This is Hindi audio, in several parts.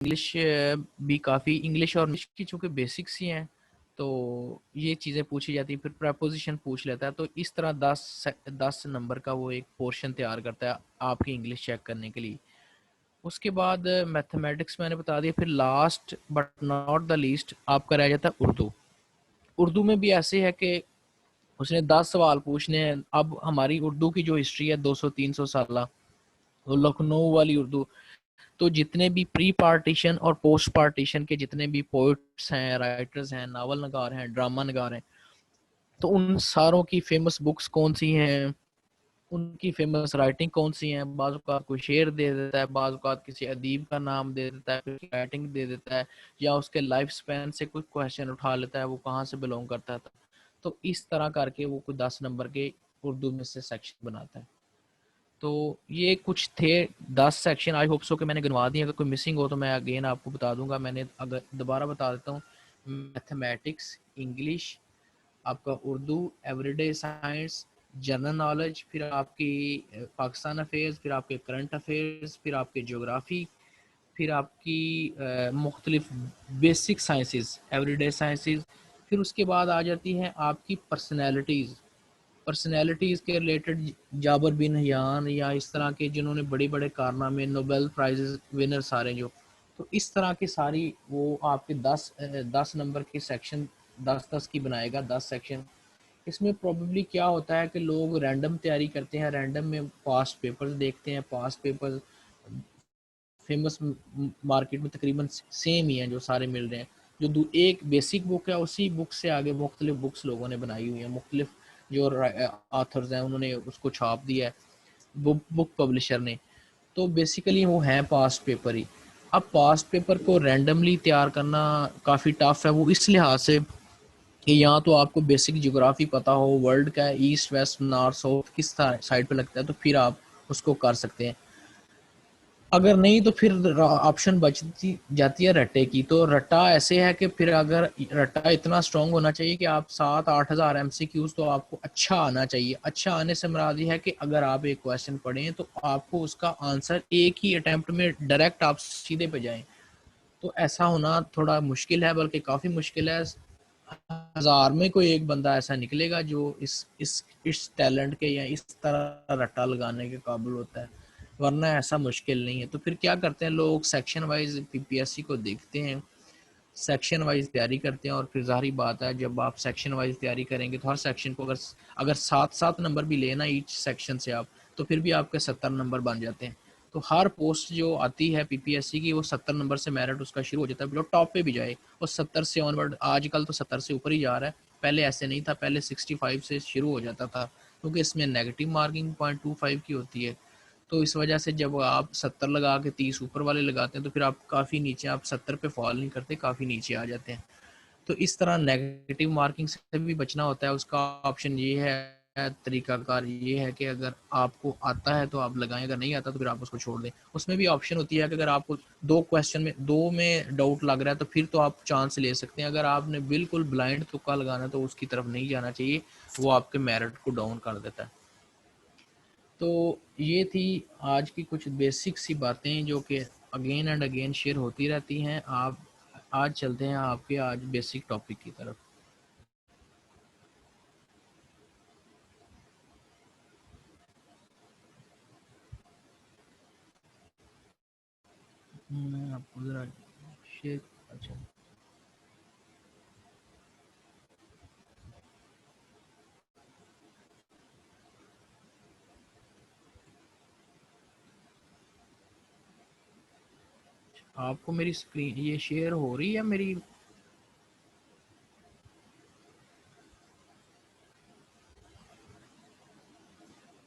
इंग्लिश भी काफ़ी, इंग्लिश और इंग्लिश की चूँकि बेसिक्स ही हैं तो ये चीज़ें पूछी जाती हैं, फिर प्रपोजिशन पूछ लेता है। तो इस तरह 10 नंबर का वो एक पोर्शन तैयार करता है आपकी इंग्लिश चेक करने के लिए। उसके बाद मैथमेटिक्स मैंने बता दिया। फिर last but not the least आपका रह जाता है उर्दू। उर्दू में भी ऐसे है कि उसने 10 सवाल पूछने हैं। अब हमारी उर्दू की जो हिस्ट्री है 200-300 साल, वो लखनऊ वाली उर्दू, तो जितने भी प्री पार्टीशन और पोस्ट पार्टीशन के जितने भी पोइट्स हैं, राइटर्स हैं, नावल नगार हैं, ड्रामा नगार हैं, तो उन सारों की फेमस बुक्स कौन सी हैं, उनकी फेमस राइटिंग कौन सी हैं। बाज़ औक़ात कोई शेर दे देता है, बाज़ औक़ात किसी अदीब का नाम दे देता है, फिर राइटिंग दे देता है, या उसके लाइफ स्पैन से कोई क्वेश्चन उठा लेता है, वो कहाँ से बिलोंग करता है। तो इस तरह करके वो कोई 10 नंबर के उर्दू में से सेक्शन बनाता है। तो ये कुछ थे 10 सेक्शन। आई होप सो कि मैंने गिनवा दिए। अगर कोई मिसिंग हो तो मैं अगेन आपको बता दूंगा। मैंने अगर दोबारा बता देता हूँ, मैथमेटिक्स, इंग्लिश, आपका Urdu, everyday science, general knowledge, फिर आपकी पाकिस्तान अफेयर्स, फिर आपके करंट अफेयर्स, फिर आपके ज्योग्राफी, फिर आपकी मुख्तलिफ बेसिक साइंसेस, एवरीडे साइंसेस। फिर उसके बाद आ जाती हैं आपकी पर्सनैलिटीज़। पर्सनैलिटीज़ के रिलेटेड जाबर बिन हयान या इस तरह के जिन्होंने बड़े बड़े कारनामे, नोबेल प्राइज़ विनर सारे जो, तो इस तरह की सारी वो आपके 10 नंबर के सेक्शन 10-10 की बनाएगा, 10 सेक्शन। इसमें प्रोबेबली क्या होता है कि लोग रैंडम तैयारी करते हैं, रैंडम में पास्ट पेपर्स देखते हैं। पास्ट पेपर्स फेमस मार्केट में तकरीबन सेम ही हैं जो सारे मिल रहे हैं। जो एक बेसिक बुक है उसी बुक से आगे मुख्तलिफ बुक्स लोगों ने बनाई हुई हैं, मुख्तलिफ जो आथर्स हैं उन्होंने उसको छाप दिया है, बुक पब्लिशर ने। तो बेसिकली वो हैं पास्ट पेपर ही। अब पास्ट पेपर को रैंडमली तैयार करना काफ़ी टफ है, वो इस लिहाज से कि यहाँ तो आपको बेसिक ज्योग्राफी पता हो, वर्ल्ड का ईस्ट वेस्ट नॉर्थ साउथ किस साइड पे लगता है, तो फिर आप उसको कर सकते हैं। अगर नहीं तो फिर ऑप्शन बचती जाती है रट्टे की। तो रट्टा ऐसे है कि फिर अगर रट्टा इतना स्ट्रांग होना चाहिए कि आप 7-8 हज़ार MCQs तो आपको अच्छा आना चाहिए। अच्छा आने से मुराद ये है कि अगर आप एक क्वेश्चन पढ़ें तो आपको उसका आंसर एक ही अटेम्प्ट में डायरेक्ट आप सीधे पे जाएं। तो ऐसा होना थोड़ा मुश्किल है, बल्कि काफ़ी मुश्किल है। 1000 में कोई एक बंदा ऐसा निकलेगा जो इस टैलेंट के या इस तरह रट्टा लगाने के काबिल होता है, वरना ऐसा मुश्किल नहीं है। तो फिर क्या करते हैं लोग, सेक्शन वाइज PPSC को देखते हैं, सेक्शन वाइज तैयारी करते हैं। और फिर ज़ाहिर बात है जब आप सेक्शन वाइज तैयारी करेंगे तो हर सेक्शन को अगर अगर 7-7 नंबर भी लेना ईच सेक्शन से आप, तो फिर भी आपके 70 नंबर बन जाते हैं। तो हर पोस्ट जो आती है PPSC की वो 70 नंबर से मेरिट उसका शुरू हो जाता है, जो टॉप पे भी जाए। और 70 से ऑनवर्ड, आजकल तो 70 से ऊपर ही जा रहा है, पहले ऐसे नहीं था, पहले 65 से शुरू हो जाता था, क्योंकि इसमें नेगेटिव मार्किंग 0.25 की होती है। तो इस वजह से जब आप 70 लगा के 30 ऊपर वाले लगाते हैं तो फिर आप काफ़ी नीचे, आप 70 पे फॉल नहीं करते, काफ़ी नीचे आ जाते हैं। तो इस तरह नेगेटिव मार्किंग से भी बचना होता है। उसका ऑप्शन ये है, तरीकाकार ये है कि अगर आपको आता है तो आप लगाएं, अगर नहीं आता तो फिर आप उसको छोड़ दें। उसमें भी ऑप्शन होती है कि अगर आपको 2 क्वेश्चन में 2 में डाउट लग रहा है तो फिर तो आप चांस ले सकते हैं। अगर आपने बिल्कुल ब्लाइंड तुक्का लगाना है तो उसकी तरफ नहीं जाना चाहिए, वो आपके मेरिट को डाउन कर देता है। तो ये थी आज की कुछ बेसिक सी बातें जो कि अगेन एंड अगेन शेयर होती रहती हैं। आप आज चलते हैं आपके आज बेसिक टॉपिक की तरफ। मैं आपको ज़रा शेयर, अच्छा आपको मेरी स्क्रीन ये शेयर हो रही है मेरी?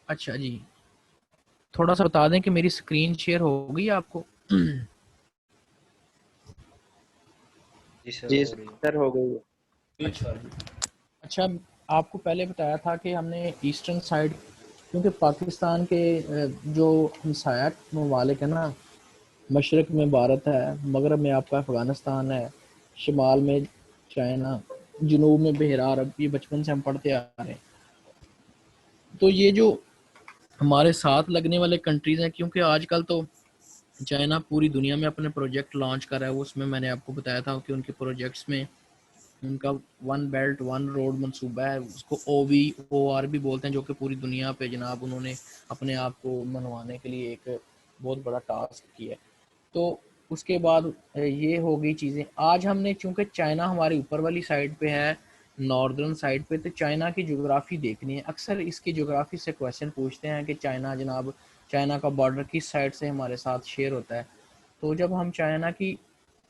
अच्छा जी, थोड़ा सा बता दें कि मेरी स्क्रीन शेयर हो गई आपको? जी सर जी हो रही है। सर, हो गई है। अच्छा जी। अच्छा, आपको पहले बताया था कि हमने ईस्टर्न साइड, क्योंकि पाकिस्तान के जो हमसाया ममालिक है ना, मशरक़ में भारत है, मगरब में आपका अफ़गानिस्तान है, शुमाल में चाइना, जनूब में बहरा अरब, ये बचपन से हम पढ़ते आ रहे हैं। तो ये जो हमारे साथ लगने वाले कंट्रीज़ हैं, क्योंकि आजकल तो चाइना पूरी दुनिया में अपने प्रोजेक्ट लॉन्च कर रहा है। उसमें मैंने आपको बताया था कि उनके प्रोजेक्ट्स में उनका वन बेल्ट वन रोड मंसूबा है, उसको OVOR भी बोलते हैं, जो कि पूरी दुनिया पे जनाब उन्होंने अपने आप को मनवाने के लिए एक बहुत बड़ा टास्क किया है। तो उसके बाद ये हो गई चीज़ें। आज हमने चूंकि चाइना हमारी ऊपर वाली साइड पे है, नॉर्दर्न साइड पे, तो चाइना की ज्योग्राफी देखनी है। अक्सर इसकी ज्योग्राफी से क्वेश्चन पूछते हैं कि चाइना जनाब, चाइना का बॉर्डर किस साइड से हमारे साथ शेयर होता है। तो जब हम चाइना की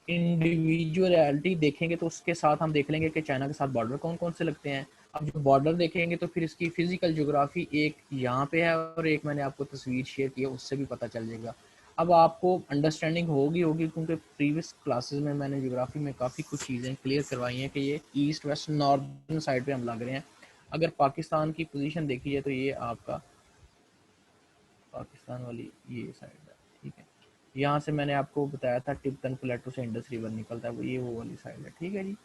इंडिविजुअलिटी देखेंगे तो उसके साथ हम देख लेंगे कि चाइना के साथ बॉर्डर कौन कौन से लगते हैं। अब जो बॉर्डर देखेंगे तो फिर इसकी फिजिकल ज्योग्राफी एक यहाँ पे है और एक मैंने आपको तस्वीर शेयर की है, उससे भी पता चल जाएगा। अब आपको अंडरस्टैंडिंग होगी क्योंकि प्रीवियस क्लासेस में मैंने ज्योग्राफी में काफ़ी कुछ चीज़ें क्लियर करवाई हैं कि ये ईस्ट वेस्ट नॉर्दर्न साइड पे हम लग रहे हैं। अगर पाकिस्तान की पोजीशन देखी जाए तो ये आपका पाकिस्तान वाली ये साइड है, ठीक है। यहाँ से मैंने आपको बताया था टिप्टन प्लेटो से इंडस रिवर निकलता है, वो वाली साइड है, ठीक है जी।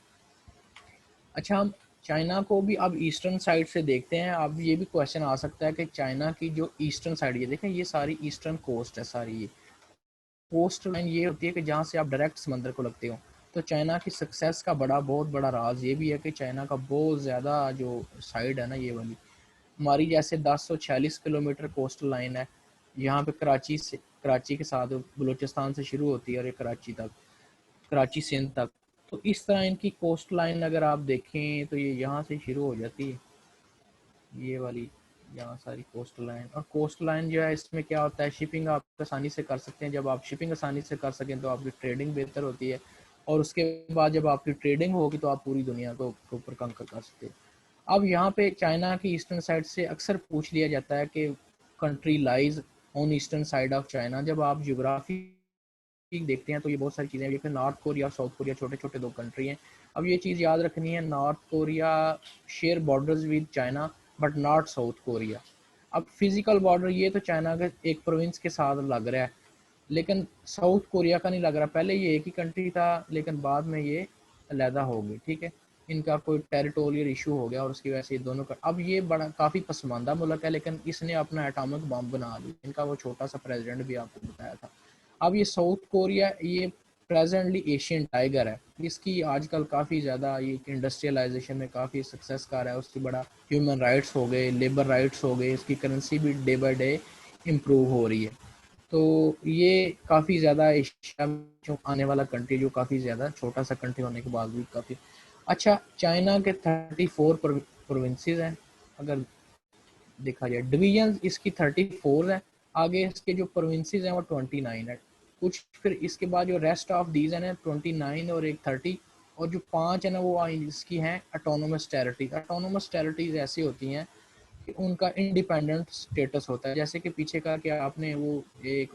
अच्छा, हम चाइना को भी अब ईस्टर्न साइड से देखते हैं। अब ये भी क्वेश्चन आ सकता है कि चाइना की जो ईस्टर्न साइड, ये देखें ये सारी ईस्टर्न कोस्ट है सारी। ये कोस्ट लाइन ये होती है कि जहाँ से आप डायरेक्ट समंदर को लगते हो। तो चाइना की सक्सेस का बहुत बड़ा राज ये भी है कि चाइना का बहुत ज़्यादा जो साइड है ना, ये वाली हमारी जैसे 1046 किलोमीटर कोस्टल लाइन है। यहाँ पे कराची के साथ बलूचिस्तान से शुरू होती है और ये कराची तक, कराची सिंध तक। तो इस तरह इनकी कोस्ट लाइन अगर आप देखें तो ये यहाँ से शुरू हो जाती है, ये वाली यहाँ सारी कोस्ट लाइन। और कोस्ट लाइन जो है इसमें क्या होता है, शिपिंग आप आसानी से कर सकते हैं। जब आप शिपिंग आसानी से कर सकें तो आपकी ट्रेडिंग बेहतर होती है, और उसके बाद जब आपकी ट्रेडिंग होगी तो आप पूरी दुनिया को ऊपर कंकर कर सकते हैं। अब यहाँ पे चाइना की ईस्टर्न साइड से अक्सर पूछ लिया जाता है कि country lies on eastern side of China. जब आप ज्योग्राफी देखते हैं तो ये बहुत सारी चीज़ें हैं, जैसे नॉर्थ कोरिया और साउथ कोरिया छोटे छोटे दो कंट्री हैं। अब ये चीज़ याद रखनी है, north Korea share borders with China but not south Korea. अब फिजिकल बॉर्डर ये तो चाइना के एक प्रोविंस के साथ लग रहा है, लेकिन साउथ कोरिया का नहीं लग रहा। पहले ये एक ही कंट्री था लेकिन बाद में ये अलहदा हो गई, ठीक है। इनका कोई टेरिटोरियल इशू हो गया और उसकी वजह से ये दोनों का अब ये बड़ा काफ़ी पसमानदा मुल्क है, लेकिन इसने अपना एटॉमिक बम बना लिया। इनका वो छोटा सा प्रेसिडेंट भी आपको बताया था। अब ये साउथ कोरिया ये प्रेजेंटली एशियन टाइगर है। इसकी आजकल काफ़ी ज़्यादा ये इंडस्ट्रियलाइजेशन में काफ़ी सक्सेस कर रहा है। उसकी बड़ा ह्यूमन राइट्स हो गए, लेबर राइट्स हो गए, इसकी करेंसी भी डे बाय डे इम्प्रूव हो रही है। तो ये काफ़ी ज़्यादा एशिया में जो आने वाला कंट्री, जो काफ़ी ज़्यादा छोटा सा कंट्री होने के बावजूद काफ़ी अच्छा। चाइना के 34 प्रोविंसेस हैं। अगर देखा जाए डिवीजन इसकी 34 है, आगे इसके जो प्रोविंसेस हैं वो 29 है कुछ। फिर इसके बाद जो रेस्ट ऑफ दीज है ना 29 और एक 30, और जो 5 है ना वो इसकी हैं ऑटोनोमस टेरिटरी। ऑटोनोमस टेरिटरीज ऐसी होती हैं कि उनका इंडिपेंडेंट स्टेटस होता है। जैसे कि पीछे का क्या आपने वो एक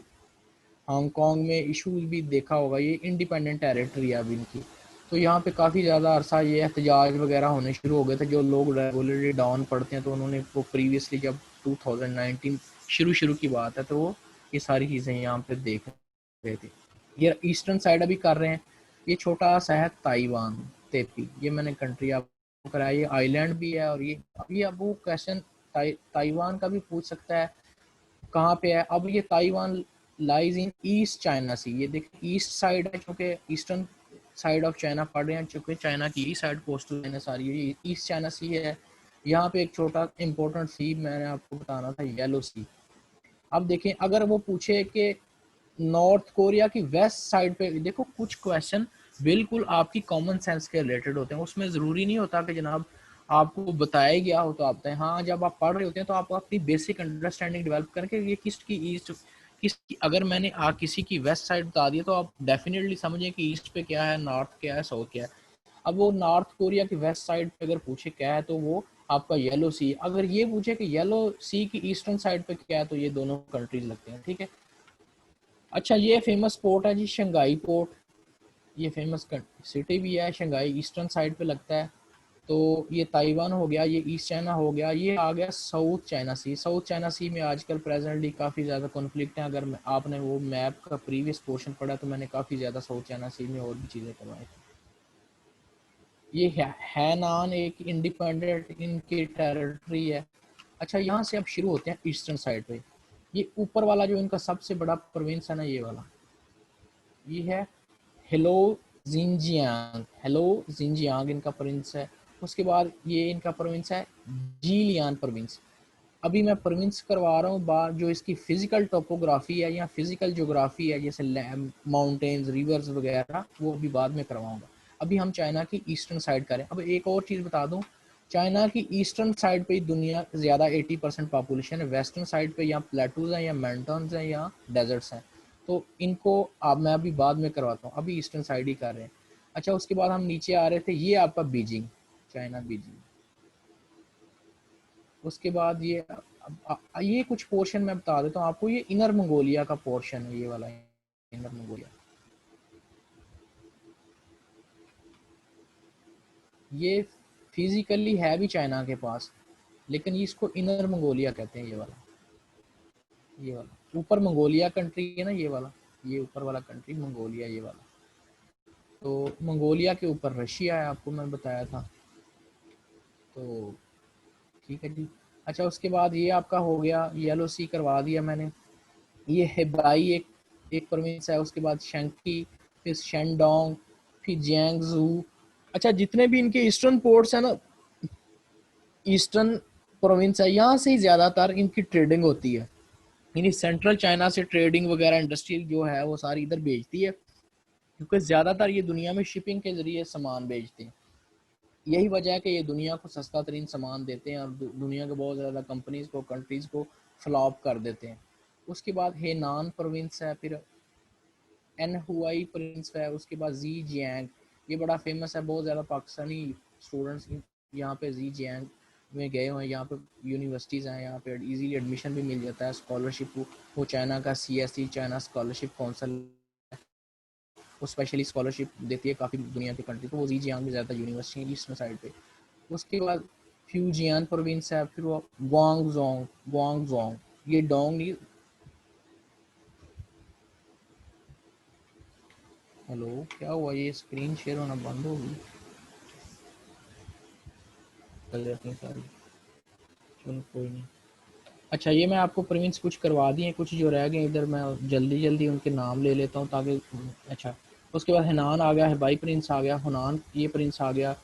हांगकांग में इशू भी देखा होगा, ये इंडिपेंडेंट टेरिटरी है अब इनकी। तो यहाँ पे काफ़ी ज़्यादा अरसा ये एहतजाज वगैरह होने शुरू हो गए थे। जो लोग रेगुलरली डाउन पढ़ते हैं तो उन्होंने वो प्रीवियसली जब 2019 शुरू की बात है तो वो ये सारी चीज़ें यहाँ पे देख रहे थे। ये ईस्टर्न साइड अभी कर रहे हैं। ये छोटा सा है ताइवान, तेपी, ये मैंने कंट्री आपको कराया। ये आइलैंड भी है और ये अब वो क्वेश्चन ताइवान का भी पूछ सकता है कहाँ पे है। अब ये Taiwan lies in East China Sea. ये देखिए ईस्ट साइड है, चूंकि ईस्टर्न साइड ऑफ चाइना पड़ रहे हैं, चूंकि चाइना की ई साइड कोस्टल लाइन है सारी, ये ईस्ट चाइना सी है। यहाँ पे एक छोटा इंपॉर्टेंट सी मैंने आपको बताना था, येलो सी। अब देखें अगर वो पूछे कि नॉर्थ कोरिया की वेस्ट साइड पे, देखो कुछ क्वेश्चन बिल्कुल आपकी कॉमन सेंस के रिलेटेड होते हैं। उसमें ज़रूरी नहीं होता कि जनाब आपको बताया गया हो तो आप बताएं। हाँ, जब आप पढ़ रहे होते हैं तो आप अपनी बेसिक अंडरस्टैंडिंग डेवलप करके ये किसकी ईस्ट, किसकी, अगर मैंने किसी की वेस्ट साइड बता दिया तो आप डेफिनेटली समझें कि ईस्ट पे क्या है, नॉर्थ क्या है, साउथ क्या है। अब वो नॉर्थ कोरिया की वेस्ट साइड पे अगर पूछे क्या है तो वो आपका येलो सी। अगर ये पूछे कि येलो सी की ईस्टर्न साइड पे क्या है तो ये दोनों कंट्रीज लगते हैं, ठीक है। अच्छा, ये फेमस पोर्ट है जी शंघाई पोर्ट। ये फेमस सिटी भी है, शंघाई ईस्टर्न साइड पे लगता है। तो ये ताइवान हो गया, ये ईस्ट चाइना हो गया, ये आ गया साउथ चाइना सी। साउथ चाइना सी में आजकल प्रेजेंटली काफ़ी ज़्यादा कॉन्फ्लिक्ट हैं। अगर आपने वो मैप का प्रीवियस पोर्शन पढ़ा तो मैंने काफ़ी ज़्यादा साउथ चाइना सी में और भी चीज़ें करवाई। ये है नान एक इंडिपेंडेंट इनकी टेरिटरी है। अच्छा, यहाँ से अब शुरू होते हैं ईस्टर्न साइड पे। ये ऊपर वाला जो इनका सबसे बड़ा प्रोविंस है ना, ये वाला, ये है हेलो जिनजियांग, हेलो जिनजियांग इनका प्रोविंस है। उसके बाद ये इनका प्रोविंस है जीलियान प्रोविंस। अभी मैं प्रोविंस करवा रहा हूँ बात जो इसकी फिजिकल टोपोग्राफी है या फिजिकल ज्योग्राफी है, जैसे माउंटेन्स रिवर्स वगैरह, वो अभी बाद में करवाऊंगा। अभी हम चाइना की ईस्टर्न साइड करें। अब एक और चीज़ बता दूं, चाइना की ईस्टर्न साइड पे दुनिया ज़्यादा 80% पॉपुलेशन है, वेस्टर्न साइड पे या प्लेटूज हैं या माउंटेन्स हैं या डेजर्ट्स हैं। तो इनको अब मैं अभी बाद में करवाता हूँ, अभी ईस्टर्न साइड ही कर रहे हैं। अच्छा, उसके बाद हम नीचे आ रहे थे, ये आपका बीजिंग, चाइना बीजिंग। उसके बाद ये कुछ पोर्शन मैं बता देता हूँ आपको, ये इनर मंगोलिया का पोर्शन है, ये वाला इनर मंगोलिया। ये फिजिकली है भी चाइना के पास, लेकिन ये इसको इनर मंगोलिया कहते हैं, ये वाला, ये वाला ऊपर मंगोलिया कंट्री है ना, ये वाला, ये ऊपर वाला कंट्री मंगोलिया, ये वाला। तो मंगोलिया के ऊपर रशिया है, आपको मैं बताया था। तो ठीक है जी। अच्छा, उसके बाद ये आपका हो गया, येलो सी करवा दिया मैंने। ये हेबाई एक प्रोविंस है। उसके बाद शंकी, फिर शेंडोंग, फिर जियांगजू। अच्छा, जितने भी इनके ईस्टर्न पोर्ट्स हैं ना, ईस्टर्न प्रोविंस है, यहाँ से ही ज़्यादातर इनकी ट्रेडिंग होती है। यानी सेंट्रल चाइना से ट्रेडिंग वगैरह इंडस्ट्री जो है वो सारी इधर भेजती है, क्योंकि ज़्यादातर ये दुनिया में शिपिंग के ज़रिए सामान भेजते हैं। यही वजह है कि ये दुनिया को सस्ता तरीन सामान देते हैं और दुनिया के बहुत ज़्यादा कंपनीज को, कंट्रीज़ को फ्लॉप कर देते हैं। उसके बाद हेनान प्रोविंस है, फिर एन हुआई प्रिंस है। उसके बाद जी जियांग, ये बड़ा फेमस है, बहुत ज़्यादा पाकिस्तानी स्टूडेंट्स यहाँ पे जी जियांग में गए हुए हैं। यहाँ पे यूनिवर्सिटीज़ हैं, यहाँ पे इजीली एडमिशन भी मिल जाता है, स्कॉलरशिप। वो चाइना का CSC, चाइना स्कॉलरशिप काउंसिल, वो स्पेशली स्कॉलरशिप देती है काफ़ी दुनिया की कंट्री को। वो जी जियांग में ज़्यादा यूनिवर्सिटी है ईस्टर्न साइड पे। उसके बाद फ्यूजियान प्रोविंस है, फिर वो गुआंगजोंग, गुआंगजोंग, ये डोंग नहीं। हेलो, क्या हुआ, ये स्क्रीन शेयर होना बंद हो गई? कर जाती है सारी, चलो कोई नहीं। अच्छा, ये मैं आपको प्रिंट्स कुछ करवा दिए, कुछ जो रह गए इधर मैं जल्दी जल्दी उनके नाम ले लेता हूँ ताकि। अच्छा, उसके बाद हेनान आ गया, हेबाई प्रिंस आ गया, हुनान ये प्रिंस आ गया,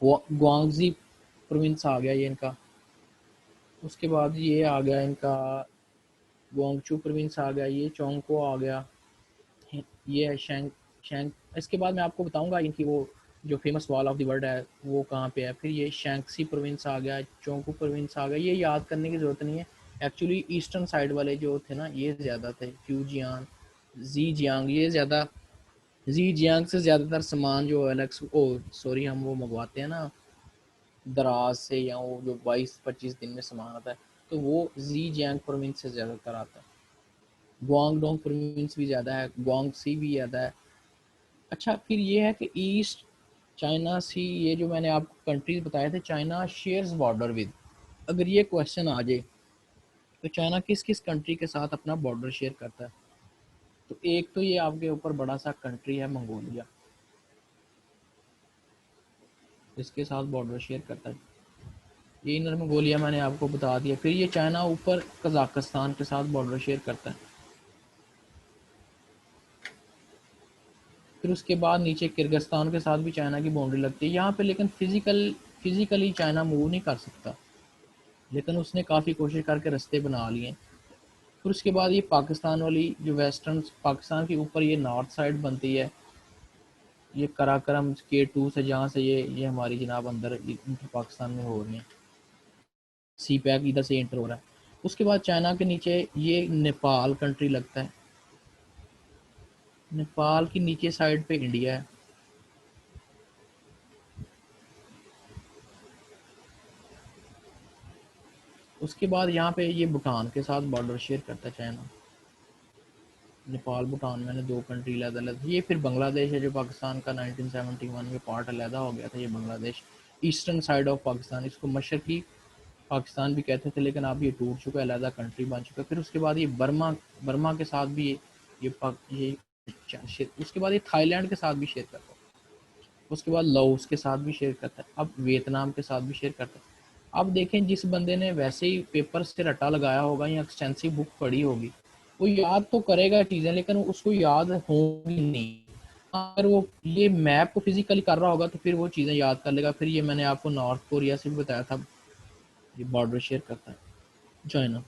गुआंगजी प्रोविंस आ गया ये इनका। उसके बाद ये आ गया इनका गुआंगचू प्रोविंस आ गया, ये चोंगको आ गया, ये है शेंग, इसके बाद मैं आपको बताऊंगा इनकी वो जो famous wall of the world है वो कहाँ पे है। फिर ये शैंक्सी प्रोविंस आ गया, चोंकू प्रोविंस आ गया। ये याद करने की ज़रूरत नहीं है, एक्चुअली ईस्टर्न साइड वाले जो थे ना ये ज़्यादा थे, फ्यूजियान, जी जियांग, ये ज़्यादा। जी जियांग से ज़्यादातर सामान जो अलग, ओ सॉरी, हम वो मंगवाते हैं ना दराज से, या वो जो 22-25 दिन में सामान आता है, तो वो जी जियांग प्रोविंस से ज़्यादातर आता है। गुआंगडोंग प्रोविंस भी ज़्यादा है, गुआंगसी भी ज़्यादा है। अच्छा, फिर ये है कि ईस्ट चाइना सी, ये जो मैंने आपको कंट्रीज बताए थे, चाइना शेयर्स बॉर्डर विद, अगर ये क्वेश्चन आ जाए तो चाइना किस किस कंट्री के साथ अपना बॉर्डर शेयर करता है, तो एक तो ये आपके ऊपर बड़ा सा कंट्री है मंगोलिया, इसके साथ बॉर्डर शेयर करता है। ये इनर मंगोलिया मैंने आपको बता दिया। फिर ये चाइना ऊपर कजाकिस्तान के साथ बॉर्डर शेयर करता है। फिर उसके बाद नीचे किर्गिस्तान के साथ भी चाइना की बाउंड्री लगती है यहाँ पे, लेकिन फिजिकली चाइना मूव नहीं कर सकता, लेकिन उसने काफ़ी कोशिश करके रास्ते बना लिए। फिर उसके बाद ये पाकिस्तान वाली जो वेस्टर्न पाकिस्तान के ऊपर ये नॉर्थ साइड बनती है, ये कराकरम K2 से, जहाँ से ये हमारी जनाब अंदर इंटर पाकिस्तान में हो रही है, सी पैक इधर से इंटर हो रहा है। उसके बाद चाइना के नीचे ये नेपाल कंट्री लगता है, नेपाल की नीचे साइड पे इंडिया है। उसके बाद यहाँ पे ये भूटान के साथ बॉर्डर शेयर करता है चाइना। नेपाल भूटान मैंने दो कंट्री अलग अलग। ये फिर बांग्लादेश है जो पाकिस्तान का 1971 में पार्ट अलहदा हो गया था, ये Bangladesh eastern side of Pakistan, इसको मशरकी पाकिस्तान भी कहते थे, लेकिन अब ये टूट चुका है, अलहदा कंट्री बन चुका है। फिर उसके बाद ये बर्मा, बर्मा के साथ भी ये उसके बाद ये थाईलैंड के साथ भी शेयर करता है। उसके बाद लाओस के साथ भी शेयर करता है, अब वियतनाम के साथ भी शेयर करता है। अब देखें, जिस बंदे ने वैसे ही पेपर से रट्टा लगाया होगा या एक्सटेंसिव बुक पढ़ी होगी, वो याद तो करेगा चीज़ें, लेकिन उसको याद होंगी नहीं। अगर वो ये मैप को फिजिकली कर रहा होगा तो फिर वो चीज़ें याद कर लेगा। फिर ये मैंने आपको नॉर्थ कोरिया से भी बताया था, ये बॉर्डर शेयर करता है चाइना।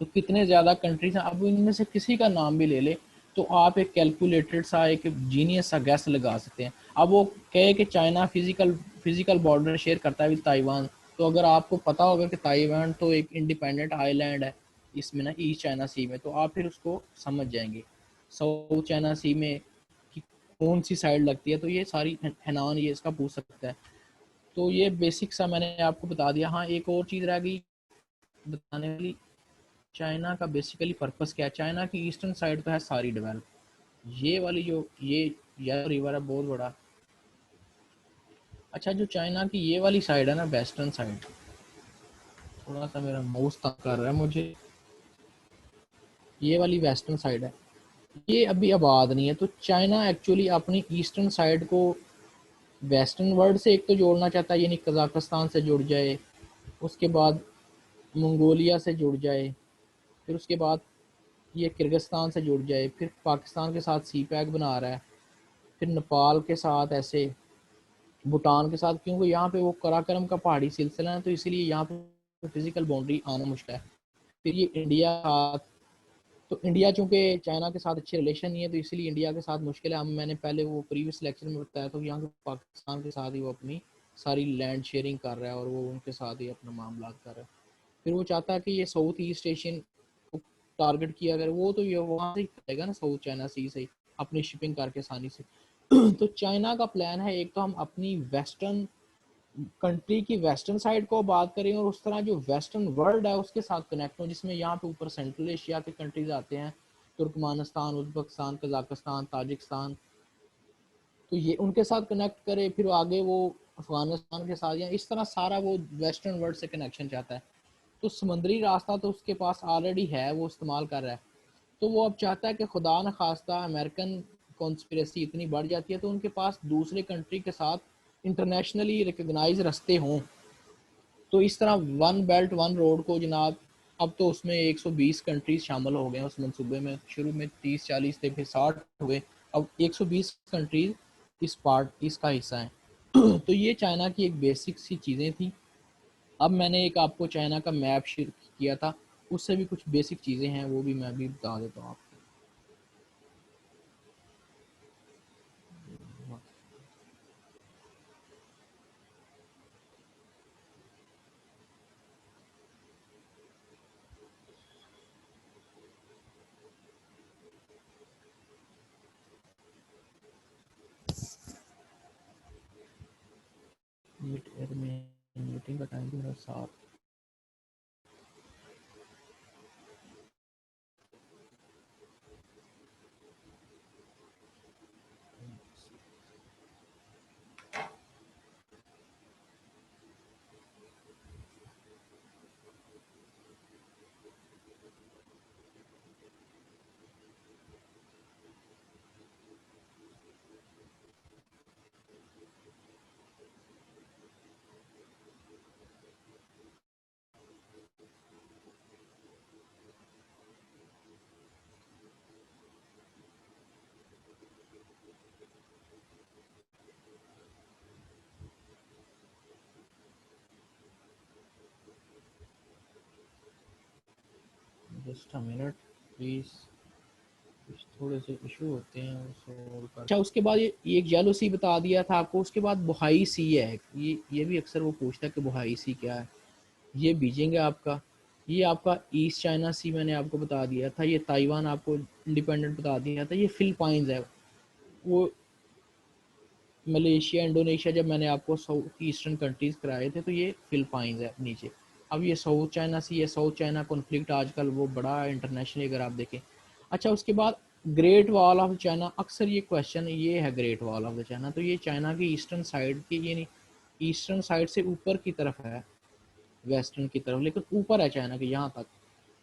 तो कितने ज़्यादा कंट्रीज हैं, अब इनमें से किसी का नाम भी ले ले तो आप एक कैलकुलेटेड सा, एक जीनियस सा गैस लगा सकते हैं। अब वो कहे कि चाइना फिजिकल बॉर्डर शेयर करता है विद ताइवान, तो अगर आपको पता होगा कि ताइवान तो एक इंडिपेंडेंट आइलैंड है इसमें ना, ईस्ट चाइना सी में, तो आप फिर उसको समझ जाएंगे। साउथ चाइना सी में कि कौन सी साइड लगती है, तो ये सारी हैनान ये इसका पूछ सकता है। तो ये बेसिक सा मैंने आपको बता दिया। हाँ, एक और चीज़ रह गई बताने वाली, चाइना का बेसिकली पर्पस क्या है। चाइना की ईस्टर्न साइड तो है सारी डेवलप, ये वाली जो ये येलो रिवर है बहुत बड़ा। अच्छा, जो चाइना की ये वाली साइड है ना, वेस्टर्न साइड, थोड़ा सा मेरा माउस तंग कर रहा है मुझे, ये वाली वेस्टर्न साइड है, ये अभी आबाद नहीं है। तो चाइना एक्चुअली अपनी ईस्टर्न साइड को वेस्टर्न वर्ल्ड से एक तो जोड़ना चाहता है, यानी कजाकिस्तान से जुड़ जाए, उसके बाद मंगोलिया से जुड़ जाए, फिर उसके बाद ये किर्गिस्तान से जुड़ जाए, फिर पाकिस्तान के साथ सी पैक बना रहा है, फिर नेपाल के साथ, ऐसे भूटान के साथ, क्योंकि यहाँ पे वो कराकरम का पहाड़ी सिलसिला है, तो इसीलिए यहाँ पे फिजिकल बाउंड्री आना मुश्किल है। फिर ये इंडिया साथ, तो इंडिया चूँकि चाइना के साथ अच्छे रिलेशन नहीं है, तो इसीलिए इंडिया के साथ मुश्किल है। हम मैंने पहले वो प्रीवियस लेक्चर में बताया था कि यहाँ के पाकिस्तान के साथ ही वो अपनी सारी लैंड शेयरिंग कर रहा है और वो उनके साथ ही अपना मामला कर रहा है। फिर वो चाहता है कि ये साउथ ईस्ट एशियन को टारगेट किया अगर वो, तो ये वहाँ से ही करेगा ना, साउथ चाइना सी से अपनी शिपिंग करके आसानी से। तो चाइना का प्लान है, एक तो हम अपनी वेस्टर्न कंट्री की वेस्टर्न साइड को बात करें और उस तरह जो वेस्टर्न वर्ल्ड है उसके साथ कनेक्ट हो, जिसमें यहाँ पे ऊपर सेंट्रल एशिया के कंट्रीज आते हैं, तुर्कमानिस्तान, उज्बेकिस्तान, कजाकिस्तान, ताजिकिस्तान, तो ये उनके साथ कनेक्ट करे, फिर आगे वो अफगानिस्तान के साथ, या इस तरह सारा वो वेस्टर्न वर्ल्ड से कनेक्शन चाहता है। तो समुद्री रास्ता तो उसके पास ऑलरेडी है, वो इस्तेमाल कर रहा है। तो वो अब चाहता है कि खुदा न खास्ता अमेरिकन कॉन्स्पिरेसी इतनी बढ़ जाती है तो उनके पास दूसरे कंट्री के साथ इंटरनेशनली रिकग्नाइज रास्ते हों। तो इस तरह वन बेल्ट वन रोड को जनाब, अब तो उसमें 120 कंट्रीज शामिल हो गए उस मंसूबे में। शुरू में 30-40 थे, फिर 60 हुए, अब 120 कंट्रीज इस पार्ट इसका हिस्सा है। तो ये चाइना की एक बेसिक सी चीज़ें थी। अब मैंने एक आपको चाइना का मैप शेयर किया था, उससे भी कुछ बेसिक चीज़ें हैं, वो भी मैं भी बता देता हूँ आपको। मीटिंग का टाइम भी 7। जस्ट अ मिनट प्लीज, थोड़े से इशू होते हैं सॉल्व कर। अच्छा, उसके बाद ये एक येलो सी बता दिया था आपको, उसके बाद बुहाई सी है, ये भी अक्सर वो पूछता है कि बुहाई सी क्या है। ये बीजिंग है आपका, ये आपका ईस्ट चाइना सी मैंने आपको बता दिया था, ये ताइवान आपको इंडिपेंडेंट बता दिया था, ये फिलिपाइंस है। वो मलेशिया, इंडोनेशिया जब मैंने आपको साउथ ईस्टर्न कंट्रीज कराए थे, तो ये फिलिपाइंस है नीचे। अब ये साउथ चाइना सी है, साउथ चाइना कॉन्फ्लिक्ट आजकल वो बड़ा इंटरनेशनली अगर आप देखें। अच्छा, उसके बाद ग्रेट वॉल ऑफ चाइना, अक्सर ये क्वेश्चन ये है great wall of the China, तो ये चाइना की ईस्टर्न साइड की, ये नहीं ईस्टर्न साइड से ऊपर की तरफ है, वेस्टर्न की तरफ, लेकिन ऊपर है चाइना के यहाँ तक।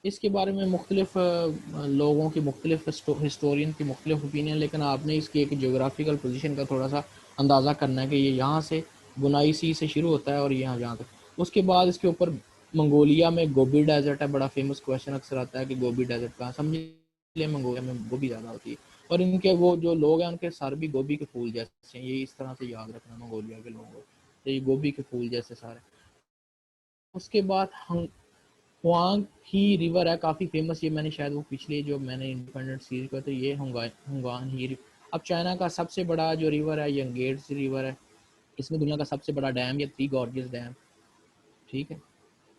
इसके बारे में मुख्तलिफ लोगों की, मुख्तलिफ हिस्टोरियन की मुख्तलिफ ओपिनियन, लेकिन आपने इसकी एक जोग्राफिकल पोजीशन का थोड़ा सा अंदाज़ा करना है कि ये यहाँ से बुनाई सी से शुरू होता है और यहाँ जहाँ तक। उसके बाद इसके ऊपर मंगोलिया में गोबी डेजर्ट है, बड़ा फेमस क्वेश्चन अक्सर आता है कि गोबी डेजर्ट कहाँ, समझे इसलिए मंगोलिया में गोभी ज़्यादा होती है। और इनके वो जो लोग हैं उनके सर भी गोभी के फूल जैसे हैं, ये इस तरह से याद रखना मंगोलिया के लोगों को, तो ये गोभी के फूल जैसे सारे। उसके बाद हुआंग ही रिवर है, काफ़ी फेमस, ये मैंने शायद वो पिछले जो मैंने इंडिपेंडेंट सीरीज का, तो ये हुंगान ही अब चाइना का सबसे बड़ा जो रिवर है यंगेट्स रिवर है, इसमें दुनिया का सबसे बड़ा डैम, ये थ्री गॉर्जियस डैम, ठीक है।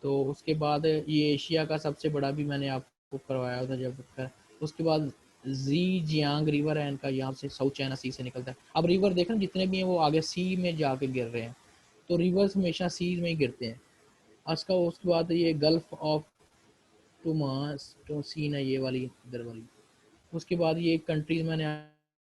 तो उसके बाद ये एशिया का सबसे बड़ा भी मैंने आपको करवाया था जब कर। उसके बाद जी जियांग रिवर है इनका, यहाँ से साउथ चाइना सी से निकलता है। अब रिवर देखना जितने भी हैं वो आगे सी में जाके गिर रहे हैं, तो रिवर्स हमेशा सी में ही गिरते हैं। उसका उसके बाद ये गल्फ ऑफ टोसीन है, ये वाली इधर वाली। उसके बाद ये कंट्रीज मैंने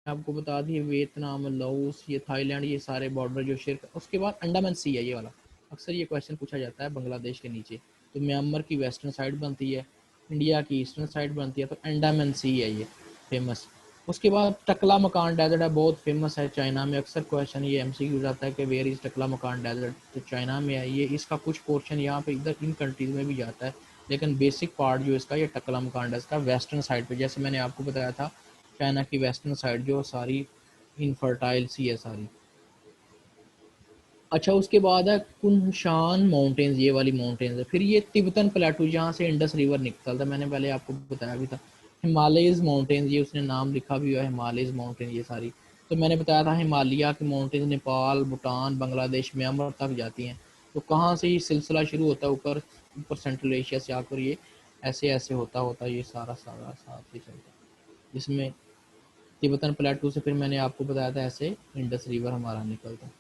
आपको बता दी, वियतनाम, लाओस, ये थाईलैंड, ये सारे बॉर्डर जो शेयर। उसके बाद अंडमान सी है ये वाला, अक्सर ये क्वेश्चन पूछा जाता है बांग्लादेश के नीचे, तो म्यांमार की वेस्टर्न साइड बनती है, इंडिया की ईस्टर्न साइड बनती है, तो अंडमान सी है ये फेमस। उसके बाद टकला मकान डेजर्ट है, बहुत फेमस है चाइना में, अक्सर क्वेश्चन ये एमसीक्यू जाता है कि वेयर इज़ टकला मकान डेजर्ट, तो चाइना में है ये। इसका कुछ पोर्शन यहाँ पे इधर इन कंट्रीज में भी जाता है, लेकिन बेसिक पार्ट जो इसका ये टकला मकान डेजर्ट का वेस्टर्न साइड पे, जैसे मैंने आपको बताया था चाइना की वेस्टर्न साइड जो सारी इनफर्टाइल सी है सारी। अच्छा उसके बाद है कुनशान माउंटेन्स, ये वाली माउंटेन्स है। फिर ये तिब्बतन प्लेटू जहाँ से इंडस रिवर निकलता था, मैंने पहले आपको बताया भी था। हिमालयज माउंटेन्स, ये उसने नाम लिखा भी हुआ है हिमालयज माउंटेन, ये सारी। तो मैंने बताया था हिमालय की माउंटेन्स नेपाल, भूटान, बांग्लादेश, म्यांमार तक जाती हैं। तो कहाँ से ये सिलसिला शुरू होता है, ऊपर ऊपर सेंट्रल एशिया से आकर ये ऐसे ऐसे होता होता ये सारा सारा साथ ही चलता है। इसमें तिब्बतन प्लेटू से फिर मैंने आपको बताया था ऐसे इंडस रिवर हमारा निकलता है।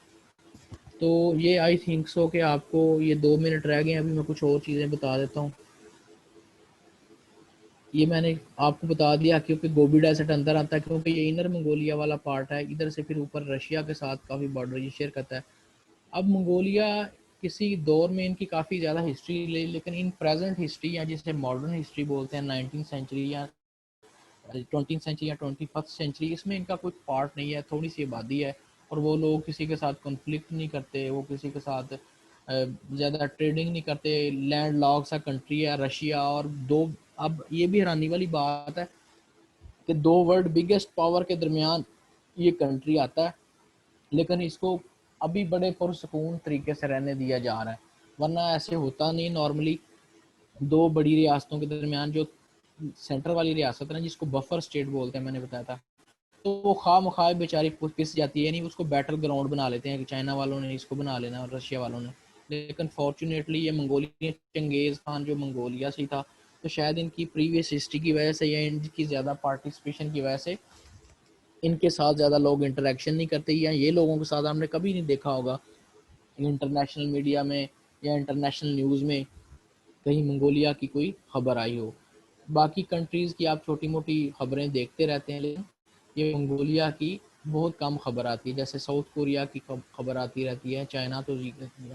तो ये आई थिंक सो कि आपको ये 2 मिनट रह गए, अभी मैं कुछ और चीज़ें बता देता हूँ। ये मैंने आपको बता दिया क्योंकि गोबी डेजर्ट अंदर आता है, क्योंकि ये इनर मंगोलिया वाला पार्ट है, इधर से फिर ऊपर रशिया के साथ काफ़ी बॉर्डर ये शेयर करता है। अब मंगोलिया किसी दौर में इनकी काफ़ी ज़्यादा हिस्ट्री ले, लेकिन इन प्रेजेंट हिस्ट्री या जिसे मॉडर्न हिस्ट्री बोलते हैं 19 सेंचुरी या 20 सेंचुरी या 21 सेंचुरी, इसमें इनका कोई पार्ट नहीं है, थोड़ी सी आबादी है। और वो लोग किसी के साथ कॉन्फ्लिक्ट नहीं करते, वो किसी के साथ ज़्यादा ट्रेडिंग नहीं करते, लैंड लॉक सा कंट्री है रशिया और दो। अब ये भी हैरानी वाली बात है कि दो वर्ल्ड बिगेस्ट पावर के दरमियान ये कंट्री आता है, लेकिन इसको अभी बड़े पुरसकून तरीके से रहने दिया जा रहा है, वरना ऐसे होता नहीं नॉर्मली। दो बड़ी रियासतों के दरमियान जो सेंटर वाली रियासत है ना, जिसको बफर स्टेट बोलते हैं, मैंने बताया था, तो वो खा मखाए बेचारी पिस जाती है, नहीं उसको बैटल ग्राउंड बना लेते हैं कि चाइना वालों ने इसको बना लेना और रशिया वालों ने। लेकिन फॉर्चुनेटली ये मंगोलिया, चंगेज़ खान जो मंगोलिया से था, तो शायद इनकी प्रीवियस हिस्ट्री की वजह से या इनकी ज़्यादा पार्टिसिपेशन की वजह से इनके साथ ज़्यादा लोग इंटरेक्शन नहीं करते, या ये लोगों के साथ हमने कभी नहीं देखा होगा इंटरनेशनल मीडिया में या इंटरनेशनल न्यूज़ में कहीं मंगोलिया की कोई खबर आई हो। बाकी कंट्रीज़ की आप छोटी मोटी खबरें देखते रहते हैं, लेकिन ये मंगोलिया की बहुत कम खबर आती है। जैसे साउथ कोरिया की खबर आती रहती है, चाइना तो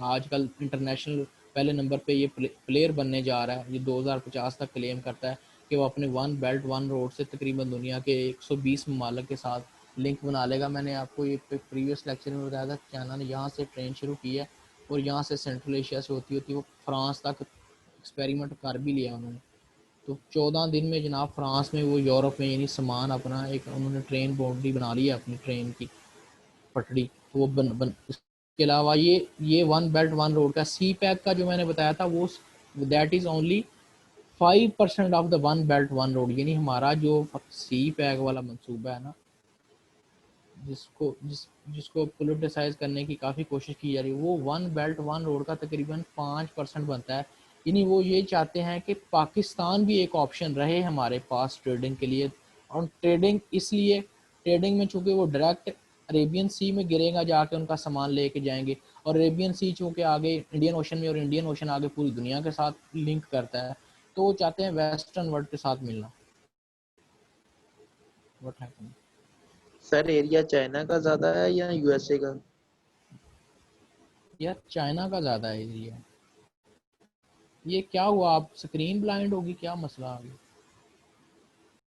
आजकल इंटरनेशनल पहले नंबर पे ये प्लेयर बनने जा रहा है। ये 2050 तक क्लेम करता है कि वो अपने वन बेल्ट वन रोड से तकरीबन दुनिया के 120 ममालिक के साथ लिंक बना लेगा। मैंने आपको ये प्रीवियस लेक्चर में बताया था, चाइना ने यहाँ से ट्रेन शुरू की है और यहाँ से सेंट्रल एशिया से होती होती वो फ्रांस तक एक्सपेरिमेंट कर भी लिया उन्होंने। तो 14 दिन में जनाब फ्रांस में वो यूरोप में यानी सामान अपना एक उन्होंने ट्रेन बाउंड्री बना ली है अपनी ट्रेन की पटड़ी, तो वो बन इसके अलावा ये वन बेल्ट वन रोड का सी पैक का जो मैंने बताया था वो that is only 5% of the one belt one road. यानी हमारा जो सी पैक वाला मंसूबा है ना, जिसको पोलिटिसाइज करने की काफ़ी कोशिश की जा रही है, वो वन बेल्ट वन रोड का तकरीबन 5% बनता है। यानी वो ये चाहते हैं कि पाकिस्तान भी एक ऑप्शन रहे हमारे पास ट्रेडिंग के लिए। और ट्रेडिंग इसलिए, ट्रेडिंग में चूँकि वो डायरेक्ट अरेबियन सी में गिरेगा, जाके उनका सामान लेके जाएंगे, और अरेबियन सी चूँकि आगे इंडियन ओशन में और इंडियन ओशन आगे पूरी दुनिया के साथ लिंक करता है, तो वो चाहते हैं वेस्टर्न वर्ल्ड के साथ मिलना। What happen sir area China का ज्यादा है या यूएसए का? यार चाइना का ज़्यादा एरिया है। ये क्या हुआ, आप स्क्रीन ब्लाइंड होगी, क्या मसला आ गया?